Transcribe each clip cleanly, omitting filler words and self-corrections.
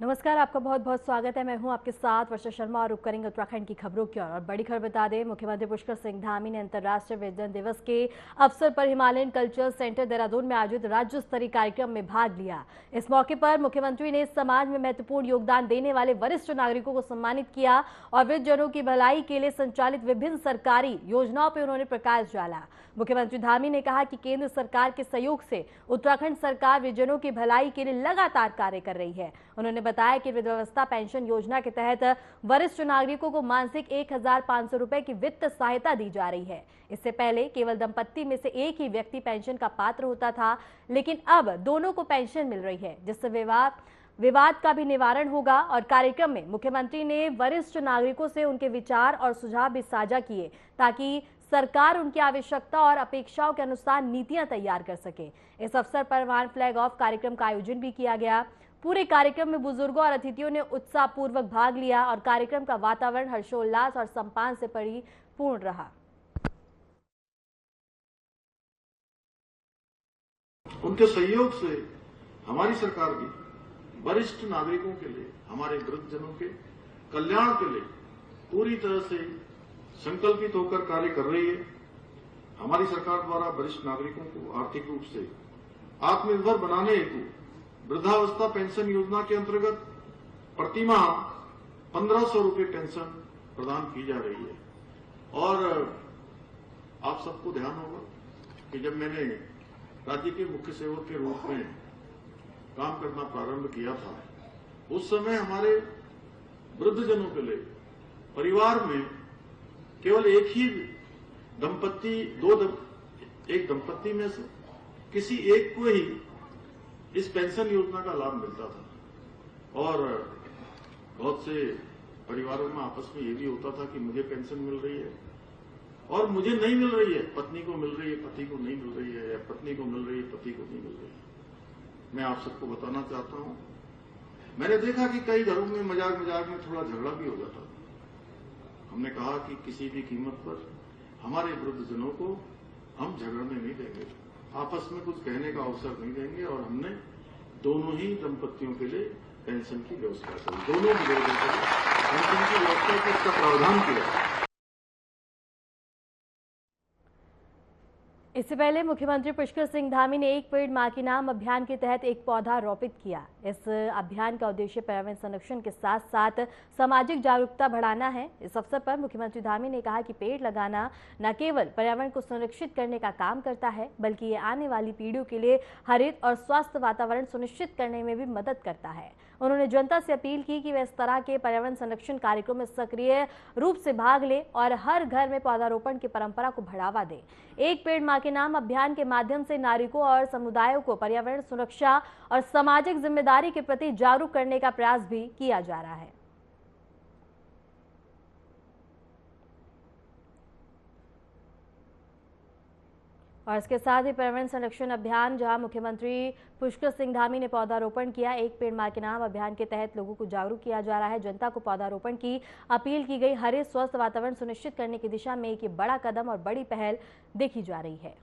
नमस्कार, आपका बहुत बहुत स्वागत है। मैं हूं आपके साथ वर्षा शर्मा और रुक करेंगे उत्तराखंड की खबरों की ओर। और बड़ी खबर बता दें, मुख्यमंत्री पुष्कर सिंह धामी ने अंतर्राष्ट्रीय विज्ञान दिवस के अवसर पर हिमालयन कल्चर सेंटर देहरादून में आयोजित राज्य स्तरीय कार्यक्रम में भाग लिया। इस मौके पर मुख्यमंत्री ने समाज में महत्वपूर्ण योगदान देने वाले वरिष्ठ नागरिकों को सम्मानित किया और वृद्धजनों की भलाई के लिए संचालित विभिन्न सरकारी योजनाओं पर उन्होंने प्रकाश डाला। मुख्यमंत्री धामी ने कहा कि केंद्र सरकार के सहयोग से उत्तराखंड सरकार वृद्धजनों की भलाई के लिए लगातार कार्य कर रही है। उन्होंने बताया कि वृद्धावस्था पेंशन योजना के तहत वरिष्ठ नागरिकों को मासिक 1,500 रुपए की वित्त सहायता दी जा रही है। इससे पहले केवल दंपत्ति में से एक ही व्यक्ति पेंशन का पात्र होता था, लेकिन अब दोनों को पेंशन मिल रही है, जिससे विवाद का भी निवारण होगा। और कार्यक्रम में मुख्यमंत्री ने वरिष्ठ नागरिकों से उनके विचार और सुझाव भी साझा किए, ताकि सरकार उनकी आवश्यकता और अपेक्षाओं के अनुसार नीतियां तैयार कर सके। इस अवसर पर वहां फ्लैग ऑफ कार्यक्रम का आयोजन भी किया गया। पूरे कार्यक्रम में बुजुर्गों और अतिथियों ने उत्साहपूर्वक भाग लिया और कार्यक्रम का वातावरण हर्षोल्लास और सम्मान से परिपूर्ण रहा। उनके सहयोग से हमारी सरकार भी वरिष्ठ नागरिकों के लिए, हमारे वृद्धजनों के कल्याण के लिए पूरी तरह से संकल्पित होकर कार्य कर रही है। हमारी सरकार द्वारा वरिष्ठ नागरिकों को आर्थिक रूप से आत्मनिर्भर बनाने हेतु वृद्धावस्था पेंशन योजना के अंतर्गत प्रतिमाह 1,500 रुपये पेंशन प्रदान की जा रही है। और आप सबको ध्यान होगा कि जब मैंने राज्य के मुख्य सेवक के रूप में काम करना प्रारंभ किया था, उस समय हमारे वृद्धजनों के लिए परिवार में केवल एक ही दंपत्ति, एक दंपत्ति में से किसी एक को ही इस पेंशन योजना का लाभ मिलता था। और बहुत से परिवारों में आपस में ये भी होता था कि मुझे पेंशन मिल रही है और मुझे नहीं मिल रही है, पत्नी को मिल रही है, पति को नहीं मिल रही है, या पत्नी को मिल रही है, पति को नहीं मिल रही है। मैं आप सबको बताना चाहता हूं, मैंने देखा कि कई घरों में मजाक में थोड़ा झगड़ा भी हो जाता था। हमने कहा कि किसी भी कीमत पर हमारे वृद्धजनों को हम झगड़ने नहीं देंगे, आपस में कुछ कहने का अवसर नहीं देंगे। और हमने दोनों ही दंपत्तियों के लिए पेंशन की व्यवस्था करी, दोनों की पेंशन की व्यवस्था को इसका प्रावधान किया। इससे पहले मुख्यमंत्री पुष्कर सिंह धामी ने एक पेड़ मां के नाम अभियान के तहत एक पौधा रोपित किया। इस अभियान का उद्देश्य पर्यावरण संरक्षण के साथ साथ सामाजिक जागरूकता बढ़ाना है। इस अवसर पर मुख्यमंत्री धामी ने कहा कि पेड़ लगाना न केवल पर्यावरण को संरक्षित करने का काम करता है, बल्कि ये आने वाली पीढ़ियों के लिए हरित और स्वस्थ वातावरण सुनिश्चित करने में भी मदद करता है। उन्होंने जनता से अपील की कि वे इस तरह के पर्यावरण संरक्षण कार्यक्रम में सक्रिय रूप से भाग लें और हर घर में पौधारोपण की परंपरा को बढ़ावा दें। एक पेड़ मां के नाम अभियान के माध्यम से नागरिकों और समुदायों को पर्यावरण सुरक्षा और सामाजिक जिम्मेदारी के प्रति जागरूक करने का प्रयास भी किया जा रहा है। और इसके साथ ही पर्यावरण संरक्षण अभियान, जहां मुख्यमंत्री पुष्कर सिंह धामी ने पौधारोपण किया। एक पेड़ मां के नाम अभियान के तहत लोगों को जागरूक किया जा रहा है, जनता को पौधारोपण की अपील की गई। हरित स्वस्थ वातावरण सुनिश्चित करने की दिशा में एक बड़ा कदम और बड़ी पहल देखी जा रही है।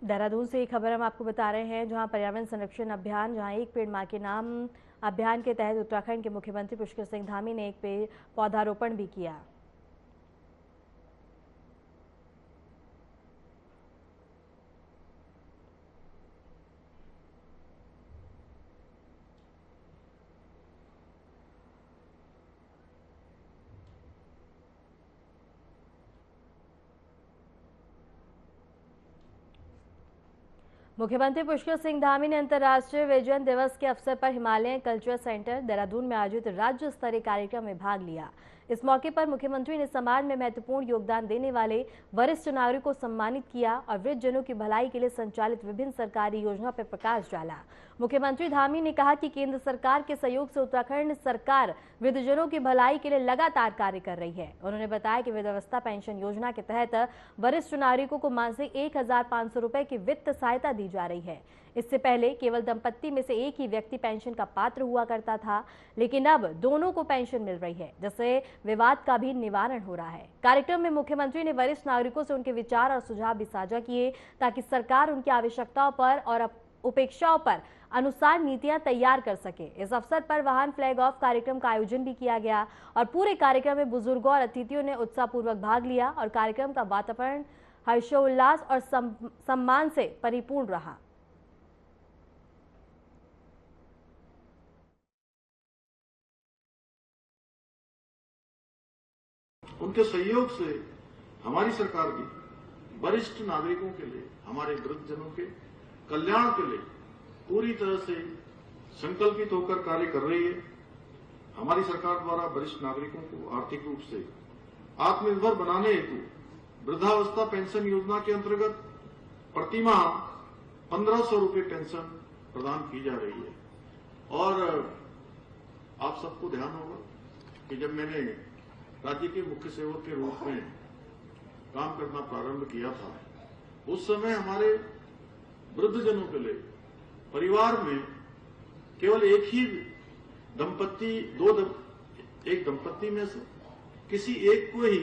देहरादून से एक खबर हम आपको बता रहे हैं, जहां पर्यावरण संरक्षण अभियान, जहां एक पेड़ मां के नाम अभियान के तहत उत्तराखंड के मुख्यमंत्री पुष्कर सिंह धामी ने एक पेड़ पौधारोपण भी किया। मुख्यमंत्री पुष्कर सिंह धामी ने अंतर्राष्ट्रीय विज्ञान दिवस के अवसर पर हिमालयन कल्चर सेंटर देहरादून में आयोजित राज्य स्तरीय कार्यक्रम में भाग लिया। इस मौके पर मुख्यमंत्री ने समाज में महत्वपूर्ण योगदान देने वाले वरिष्ठ नागरिकों को सम्मानित किया और वृद्धजनों की भलाई के लिए संचालित विभिन्न सरकारी योजनाओं पर प्रकाश डाला। मुख्यमंत्री धामी ने कहा कि केंद्र सरकार के सहयोग से उत्तराखंड सरकार वृद्धजनों की भलाई के लिए लगातार कार्य कर रही है। उन्होंने बताया कि वृद्धावस्था पेंशन योजना के तहत वरिष्ठ नागरिकों को मासिक 1,500 रुपए की वित्त सहायता दी जा रही है। इससे पहले केवल दंपत्ति में से एक ही व्यक्ति पेंशन का पात्र हुआ करता था, लेकिन अब दोनों को पेंशन मिल रही है, जिससे विवाद का भी निवारण हो रहा है। कार्यक्रम में मुख्यमंत्री ने वरिष्ठ नागरिकों से उनके विचार और सुझाव भी साझा किए, ताकि सरकार उनकी आवश्यकताओं पर और उपेक्षाओं पर अनुसार नीतियां तैयार कर सके। इस अवसर पर वाहन फ्लैग ऑफ कार्यक्रम का आयोजन भी किया गया और पूरे कार्यक्रम में बुजुर्गों और अतिथियों ने उत्साहपूर्वक भाग लिया और कार्यक्रम का वातावरण हर्षोल्लास और सम्मान से परिपूर्ण रहा। उनके सहयोग से हमारी सरकार भी वरिष्ठ नागरिकों के लिए, हमारे वृद्धजनों के कल्याण के लिए पूरी तरह से संकल्पित होकर कार्य कर रही है। हमारी सरकार द्वारा वरिष्ठ नागरिकों को आर्थिक रूप से आत्मनिर्भर बनाने हेतु वृद्धावस्था पेंशन योजना के अंतर्गत प्रतिमाह 1500 रुपये पेंशन प्रदान की जा रही है। और आप सबको ध्यान होगा कि जब मैंने राज्य के मुख्य सेवक के रूप में काम करना प्रारंभ किया था, उस समय हमारे वृद्धजनों के लिए परिवार में केवल एक ही दंपत्ति, एक दंपत्ति में से किसी एक को ही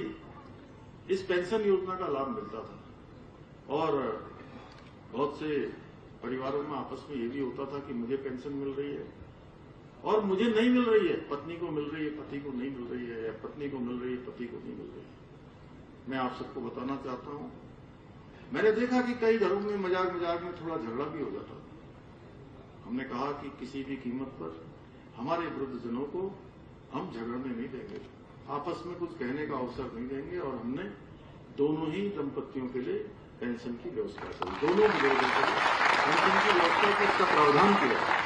इस पेंशन योजना का लाभ मिलता था। और बहुत से परिवारों में आपस में ये भी होता था कि मुझे पेंशन मिल रही है और मुझे नहीं मिल रही है, पत्नी को मिल रही है, पति को नहीं मिल रही है, या पत्नी को मिल रही है, पति को नहीं मिल रही है। मैं आप सबको बताना चाहता हूं, मैंने देखा कि कई घरों में मजाक में थोड़ा झगड़ा भी हो जाता था। हमने कहा कि किसी भी कीमत पर हमारे वृद्धजनों को हम झगड़ने नहीं देंगे, आपस में कुछ कहने का अवसर नहीं देंगे, और हमने दोनों ही दंपत्तियों के लिए पेंशन की व्यवस्था करी, दोनों बुजुर्गों के लिए पेंशन की व्यवस्था की इसका प्रावधान किया।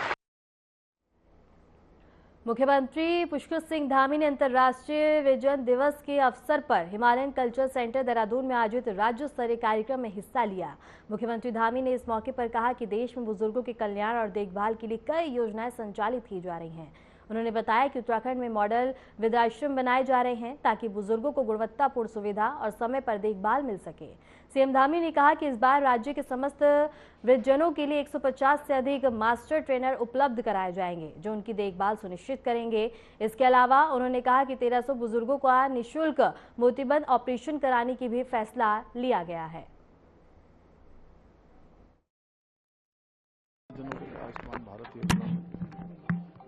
मुख्यमंत्री पुष्कर सिंह धामी ने अंतर्राष्ट्रीय विजन दिवस के अवसर पर हिमालयन कल्चर सेंटर देहरादून में आयोजित राज्य स्तरीय कार्यक्रम में हिस्सा लिया। मुख्यमंत्री धामी ने इस मौके पर कहा कि देश में बुजुर्गों के कल्याण और देखभाल के लिए कई योजनाएं संचालित की जा रही हैं। उन्होंने बताया कि उत्तराखंड में मॉडल वृद्धाश्रम बनाए जा रहे हैं, ताकि बुजुर्गों को गुणवत्तापूर्ण सुविधा और समय पर देखभाल मिल सके। सीएम धामी ने कहा कि इस बार राज्य के समस्त वृद्धजनों के लिए 150 से अधिक मास्टर ट्रेनर उपलब्ध कराए जाएंगे, जो उनकी देखभाल सुनिश्चित करेंगे। इसके अलावा उन्होंने कहा कि 1300 बुजुर्गों का निःशुल्क मोतिबंद ऑपरेशन कराने की भी फैसला लिया गया है। आयुष्मान भारत योजना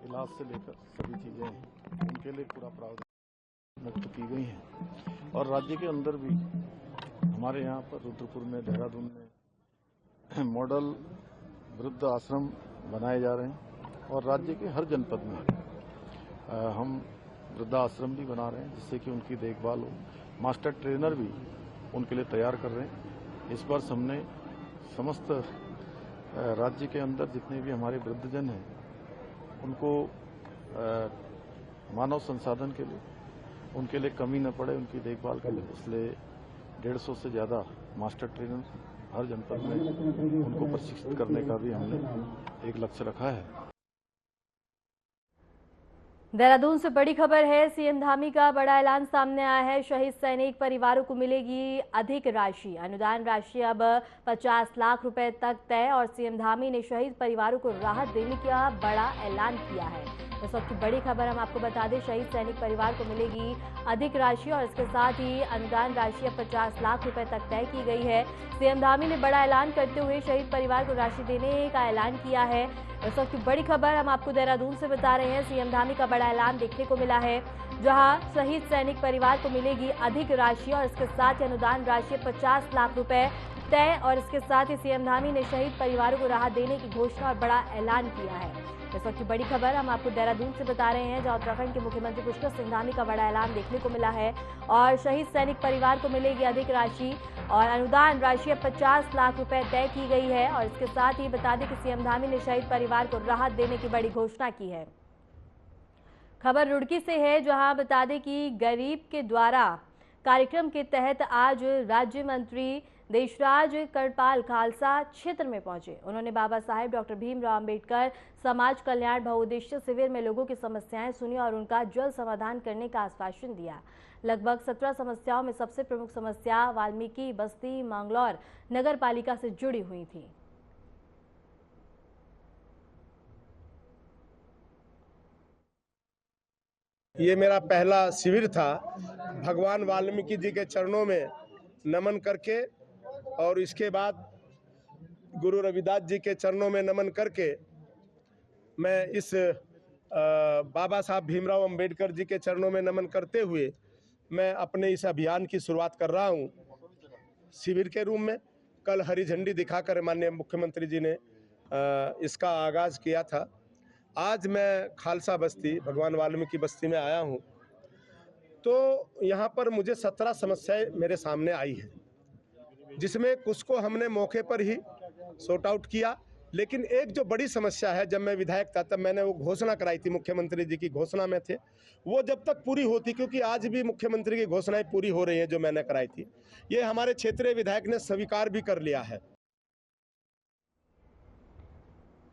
इलाज से लेकर सभी चीजें उनके लिए पूरा प्रावधान मुक्त की गई हैं। और राज्य के अंदर भी हमारे यहाँ पर रुद्रपुर में, देहरादून में मॉडल वृद्ध आश्रम बनाए जा रहे हैं, और राज्य के हर जनपद में हम वृद्धाश्रम भी बना रहे हैं, जिससे कि उनकी देखभाल हो। मास्टर ट्रेनर भी उनके लिए तैयार कर रहे हैं। इस वर्ष हमने समस्त राज्य के अंदर जितने भी हमारे वृद्धजन हैं उनको मानव संसाधन के लिए, उनके लिए कमी न पड़े उनकी देखभाल के लिए, इसलिए 150 से ज़्यादा मास्टर ट्रेनर हर जनपद में उनको प्रशिक्षित करने का भी हमने एक लक्ष्य रखा है। देहरादून से बड़ी खबर है। सीएम धामी का बड़ा ऐलान सामने आया है। शहीद सैनिक परिवारों को मिलेगी अधिक राशि। अनुदान राशि अब 50 लाख रुपए तक तय, और सीएम धामी ने शहीद परिवारों को राहत देने का बड़ा ऐलान किया है। इस वक्त की बड़ी खबर हम आपको बता दें, शहीद सैनिक परिवार को मिलेगी अधिक राशि और इसके साथ ही अनुदान राशि अब 50 लाख रुपए तक तय की गई है। सीएम धामी ने बड़ा ऐलान करते हुए शहीद परिवार को राशि देने का ऐलान किया है। इस वक्त की बड़ी खबर हम आपको देहरादून से बता रहे हैं। सीएम धामी का बड़ा ऐलान देखने को मिला है, जहां शहीद सैनिक परिवार को मिलेगी अधिक राशि और इसके साथ ही अनुदान राशि 50 लाख रुपए तय, और इसके साथ ही सीएम धामी ने शहीद परिवारों को राहत देने की घोषणा और बड़ा ऐलान किया है। इस वक्त की बड़ी खबर हम आपको देहरादून से बता रहे हैं, जहां उत्तराखंड के मुख्यमंत्री पुष्कर सिंह धामी का बड़ा ऐलान देखने को मिला है और शहीद सैनिक परिवार को मिलेगी अधिक राशि और अनुदान राशि 50 लाख रुपए तय की गई है। और इसके साथ ही बता दें कि सीएम धामी ने शहीद परिवार को राहत देने की बड़ी घोषणा की है। खबर रुड़की से है, जहां बता दें कि गरीब के द्वारा कार्यक्रम के तहत आज राज्य मंत्री देशराज करपाल खालसा क्षेत्र में पहुंचे। उन्होंने बाबा साहेब डॉक्टर भीमराव अंबेडकर समाज कल्याण बहुउद्देशीय शिविर में लोगों की समस्याएं सुनी और उनका जल्द समाधान करने का आश्वासन दिया। लगभग 17 समस्याओं में सबसे प्रमुख समस्या वाल्मीकि बस्ती मंगलौर नगर पालिका से जुड़ी हुई थी। ये मेरा पहला शिविर था। भगवान वाल्मीकि जी के चरणों में नमन करके और इसके बाद गुरु रविदास जी के चरणों में नमन करके मैं इस बाबा साहब भीमराव अंबेडकर जी के चरणों में नमन करते हुए मैं अपने इस अभियान की शुरुआत कर रहा हूं शिविर के रूप में। कल हरी झंडी दिखाकर माननीय मुख्यमंत्री जी ने इसका आगाज किया था। आज मैं खालसा बस्ती भगवान वाल्मीकि बस्ती में आया हूं, तो यहाँ पर मुझे 17 समस्याएं मेरे सामने आई है, जिसमें कुछ को हमने मौके पर ही सॉर्ट आउट किया। लेकिन एक जो बड़ी समस्या है, जब मैं विधायक था तब मैंने वो घोषणा कराई थी, मुख्यमंत्री जी की घोषणा में थे, वो जब तक पूरी होती, क्योंकि आज भी मुख्यमंत्री की घोषणाएं पूरी हो रही हैं जो मैंने कराई थी, ये हमारे क्षेत्रीय विधायक ने स्वीकार भी कर लिया है।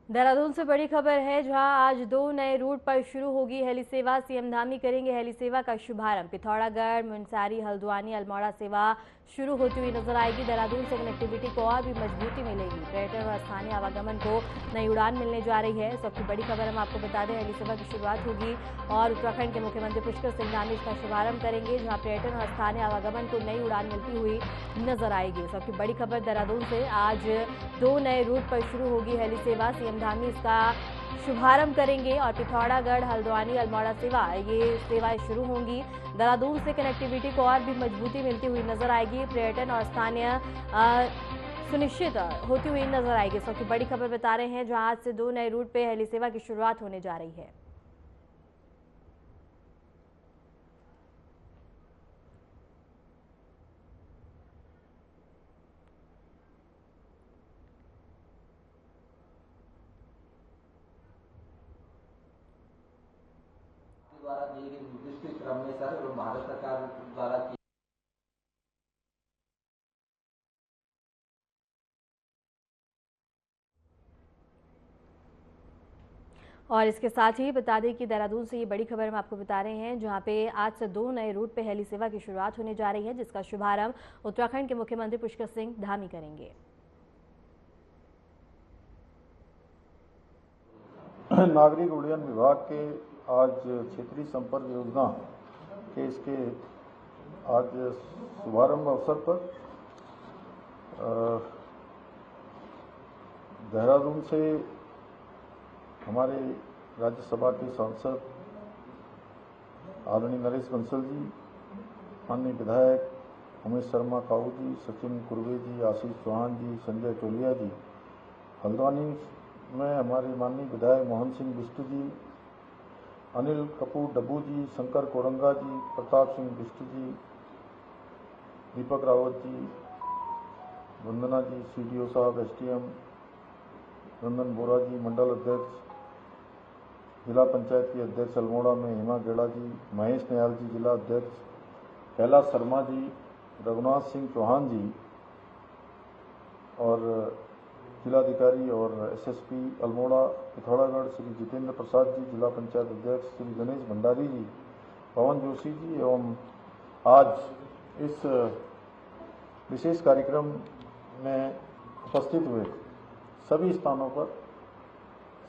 देहरादून से बड़ी खबर है, जहां आज 2 नए रूट पर शुरू होगी हेली सेवा। सीएम धामी करेंगे हेली सेवा का शुभारंभ। पिथौरागढ़, मुनस्यारी, हल्द्वानी, अल्मोड़ा सेवा शुरू होती हुई नजर आएगी। देहरादून से कनेक्टिविटी को और भी मजबूती मिलेगी। पर्यटन और स्थानीय आवागमन को नई उड़ान मिलने जा रही है। सबसे बड़ी खबर हम आपको बता दें, हेली सेवा की शुरुआत होगी और उत्तराखंड के मुख्यमंत्री पुष्कर सिंह धामी इसका शुभारंभ करेंगे, जहाँ पर्यटन और स्थानीय आवागमन को नई उड़ान मिलती हुई नजर आएगी। सबसे बड़ी खबर देहरादून से, आज 2 नए रूट पर शुरू होगी हेली सेवा। सीएम धामी इसका शुभारंभ करेंगे और पिथौरागढ़, हल्द्वानी, अल्मोड़ा सेवा, ये सेवाएं शुरू होंगी। देहरादून से कनेक्टिविटी को और भी मजबूती मिलती हुई नजर आएगी। पर्यटन और स्थानीय सुनिश्चित होती हुई नजर आएगी। सबसे बड़ी खबर बता रहे हैं, जहां आज से 2 नए रूट पे हेली सेवा की शुरुआत होने जा रही है। द्वारा दिए गए निर्दिष्ट क्रम में सर और भारत सरकार द्वारा और इसके साथ ही बता दें कि देहरादून से ये बड़ी खबर हम आपको बता रहे हैं, जहां पे आज से 2 नए रूट पे हेली सेवा की शुरुआत होने जा रही है, जिसका शुभारंभ उत्तराखंड के मुख्यमंत्री पुष्कर सिंह धामी करेंगे। नागरिक उड्डयन विभाग के आज क्षेत्रीय संपर्क योजना के इसके आज शुभारंभ अवसर पर देहरादून से हमारे राज्यसभा के सांसद आदरणीय नरेश बंसल जी, माननीय विधायक उमेश शर्मा काऊ जी, सचिन कुर्वे जी, आशीष चौहान जी, संजय टोलिया जी, हल्द्वानी में हमारे माननीय विधायक मोहन सिंह बिष्ट जी, अनिल कपूर डब्बू जी, शंकर कोरंगा जी, प्रताप सिंह बिष्ट जी, दीपक रावत जी, वंदना जी, सीडीओ साहब, एसडीएम नंदन बोरा जी, मंडल अध्यक्ष, जिला पंचायत की अध्यक्ष अल्मोड़ा में हेमा गेड़ा जी, महेश नयाल जी, जिला अध्यक्ष, कैलाश शर्मा जी, रघुनाथ सिंह चौहान जी और जिलाधिकारी और एसएसपी अल्मोड़ा पिथौरागढ़ श्री जितेंद्र प्रसाद जी, जिला पंचायत अध्यक्ष श्री गणेश भंडारी जी, पवन जोशी जी एवं आज इस विशेष कार्यक्रम में उपस्थित हुए सभी स्थानों पर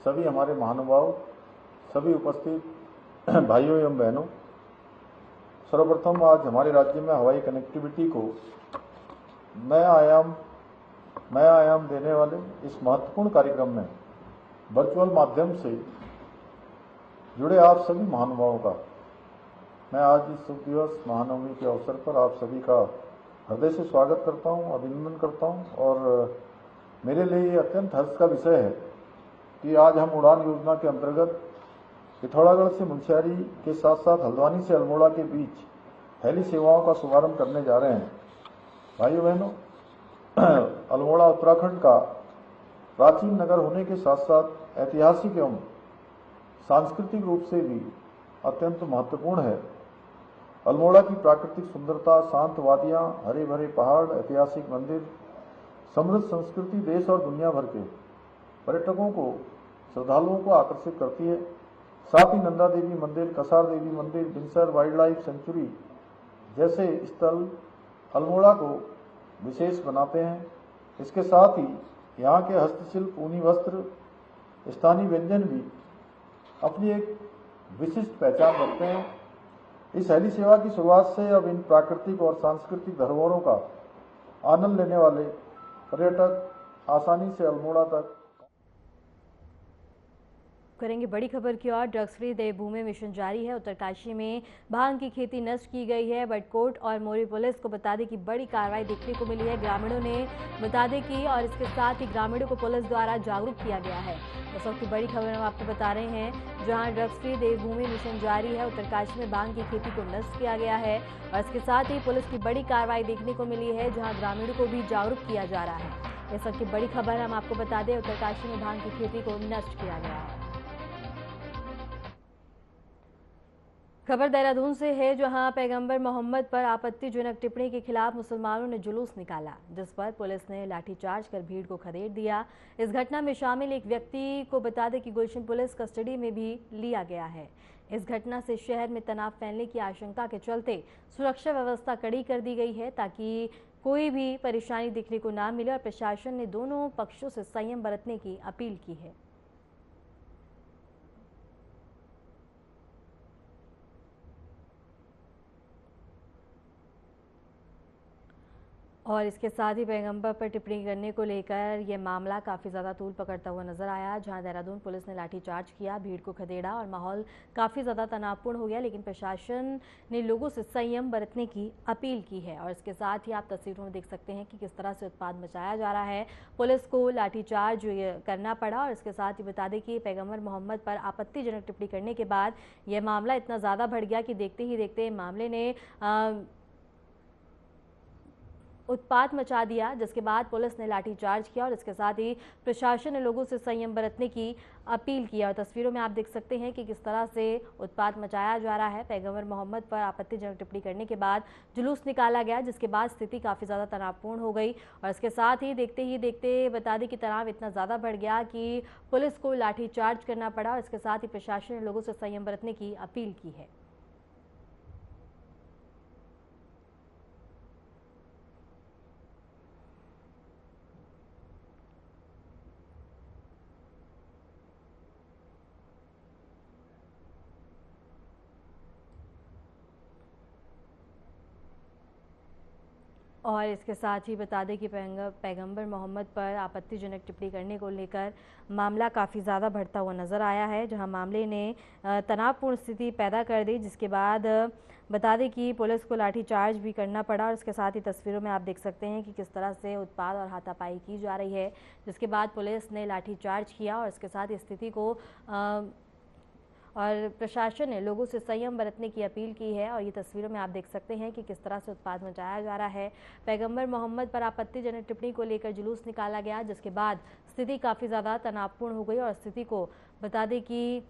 सभी हमारे महानुभाव, सभी उपस्थित भाइयों एवं बहनों, सर्वप्रथम आज हमारे राज्य में हवाई कनेक्टिविटी को नया आयाम देने वाले इस महत्वपूर्ण कार्यक्रम में वर्चुअल माध्यम से जुड़े आप सभी महानुभावों का मैं आज इस शुभ दिवस महानवमी के अवसर पर आप सभी का हृदय से स्वागत करता हूं, अभिनंदन करता हूं। और मेरे लिए ये अत्यंत हर्ष का विषय है कि आज हम उड़ान योजना के अंतर्गत पिथौरागढ़ से मुनस्यारी के साथ साथ हल्द्वानी से अल्मोड़ा के बीच हेली सेवाओं का शुभारंभ करने जा रहे हैं। भाइयों बहनों, अल्मोड़ा उत्तराखंड का प्राचीन नगर होने के साथ साथ ऐतिहासिक एवं सांस्कृतिक रूप से भी अत्यंत महत्वपूर्ण है। अल्मोड़ा की प्राकृतिक सुंदरता, शांत वादियां, हरे भरे पहाड़, ऐतिहासिक मंदिर, समृद्ध संस्कृति देश और दुनिया भर के पर्यटकों को, श्रद्धालुओं को आकर्षित करती है। साथ ही नंदा देवी मंदिर, कसार देवी मंदिर, बिनसर वाइल्ड लाइफ सेंचुरी जैसे स्थल अल्मोड़ा को विशेष बनाते हैं। इसके साथ ही यहाँ के हस्तशिल्प, ऊनी वस्त्र, स्थानीय व्यंजन भी अपनी एक विशिष्ट पहचान रखते हैं इस हेली सेवा की शुरुआत से अब इन प्राकृतिक और सांस्कृतिक धरोहरों का आनंद लेने वाले पर्यटक आसानी से अल्मोड़ा तक करेंगे। बड़ी खबर की ओर, ड्रग्स फ्री देवभूमि मिशन जारी है। उत्तरकाशी में भांग की खेती नष्ट की गई है। बटकोट और मोरी पुलिस को बता दें कि बड़ी कार्रवाई देखने को मिली है। ग्रामीणों ने बता दें कि और इसके साथ ही ग्रामीणों को पुलिस द्वारा जागरूक किया गया है। इस वक्त की बड़ी खबर हम आपको बता रहे हैं, जहां ड्रग्स फ्री देवभूमि मिशन जारी है। उत्तरकाशी में भांग की खेती को नष्ट किया गया है और इसके साथ ही पुलिस की बड़ी कार्रवाई देखने को मिली है, जहाँ ग्रामीणों को भी जागरूक किया जा रहा है। इस वक्त की बड़ी खबर हम आपको बता दें, उत्तरकाशी में भांग की खेती को नष्ट किया गया है। खबर देहरादून से है, जहां पैगंबर मोहम्मद पर आपत्तिजनक टिप्पणी के खिलाफ मुसलमानों ने जुलूस निकाला, जिस पर पुलिस ने लाठीचार्ज कर भीड़ को खदेड़ दिया। इस घटना में शामिल एक व्यक्ति को बता दें कि गुलशन पुलिस कस्टडी में भी लिया गया है। इस घटना से शहर में तनाव फैलने की आशंका के चलते सुरक्षा व्यवस्था कड़ी कर दी गई है, ताकि कोई भी परेशानी दिखने को ना मिले, और प्रशासन ने दोनों पक्षों से संयम बरतने की अपील की है। और इसके साथ ही पैगंबर पर टिप्पणी करने को लेकर यह मामला काफ़ी ज़्यादा तूल पकड़ता हुआ नजर आया, जहां देहरादून पुलिस ने लाठीचार्ज किया, भीड़ को खदेड़ा और माहौल काफ़ी ज़्यादा तनावपूर्ण हो गया। लेकिन प्रशासन ने लोगों से संयम बरतने की अपील की है। और इसके साथ ही आप तस्वीरों में देख सकते हैं कि किस तरह से उत्पात मचाया जा रहा है। पुलिस को लाठीचार्ज करना पड़ा और इसके साथ ही बता दें कि पैगंबर मोहम्मद पर आपत्तिजनक टिप्पणी करने के बाद यह मामला इतना ज़्यादा बढ़ गया कि देखते ही देखते मामले ने उत्पात मचा दिया, जिसके बाद पुलिस ने लाठीचार्ज किया और इसके साथ ही प्रशासन ने लोगों से संयम बरतने की अपील की। और तस्वीरों में आप देख सकते हैं कि किस तरह से उत्पात मचाया जा रहा है। पैगंबर मोहम्मद पर आपत्तिजनक टिप्पणी करने के बाद जुलूस निकाला गया, जिसके बाद स्थिति काफ़ी ज़्यादा तनावपूर्ण हो गई और इसके साथ ही देखते बता दें कि तनाव इतना ज़्यादा बढ़ गया कि पुलिस को लाठीचार्ज करना पड़ा और इसके साथ ही प्रशासन ने लोगों से संयम बरतने की अपील की है। और इसके साथ ही बता दें कि पैगंबर मोहम्मद पर आपत्तिजनक टिप्पणी करने को लेकर मामला काफ़ी ज़्यादा बढ़ता हुआ नज़र आया है, जहां मामले ने तनावपूर्ण स्थिति पैदा कर दी, जिसके बाद बता दें कि पुलिस को लाठीचार्ज भी करना पड़ा। और इसके साथ ही तस्वीरों में आप देख सकते हैं कि किस तरह से उत्पात और हाथापाई की जा रही है, जिसके बाद पुलिस ने लाठीचार्ज किया और इसके साथ स्थिति को और प्रशासन ने लोगों से संयम बरतने की अपील की है। और ये तस्वीरों में आप देख सकते हैं कि किस तरह से उत्पात मचाया जा रहा है। पैगंबर मोहम्मद पर आपत्तिजनक टिप्पणी को लेकर जुलूस निकाला गया, जिसके बाद स्थिति काफ़ी ज़्यादा तनावपूर्ण हो गई और स्थिति को बता दें कि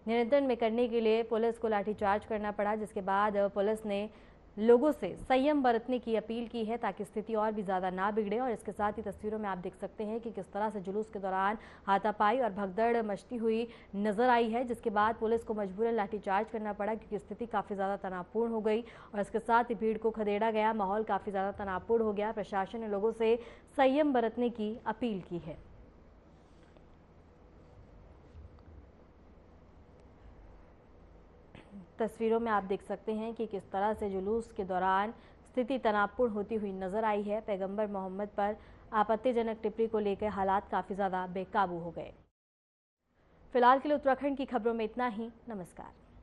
नियंत्रण में करने के लिए पुलिस को लाठीचार्ज करना पड़ा, जिसके बाद पुलिस ने लोगों से संयम बरतने की अपील की है, ताकि स्थिति और भी ज़्यादा ना बिगड़े। और इसके साथ ही तस्वीरों में आप देख सकते हैं कि किस तरह से जुलूस के दौरान हाथापाई और भगदड़ मचती हुई नजर आई है, जिसके बाद पुलिस को मजबूरन लाठीचार्ज करना पड़ा, क्योंकि स्थिति काफ़ी ज़्यादा तनावपूर्ण हो गई और इसके साथ ही भीड़ को खदेड़ा गया, माहौल काफ़ी ज़्यादा तनावपूर्ण हो गया। प्रशासन ने लोगों से संयम बरतने की अपील की है। तस्वीरों में आप देख सकते हैं कि किस तरह से जुलूस के दौरान स्थिति तनावपूर्ण होती हुई नजर आई है। पैगंबर मोहम्मद पर आपत्तिजनक टिप्पणी को लेकर हालात काफ़ी ज़्यादा बेकाबू हो गए। फिलहाल के लिए उत्तराखंड की खबरों में इतना ही। नमस्कार।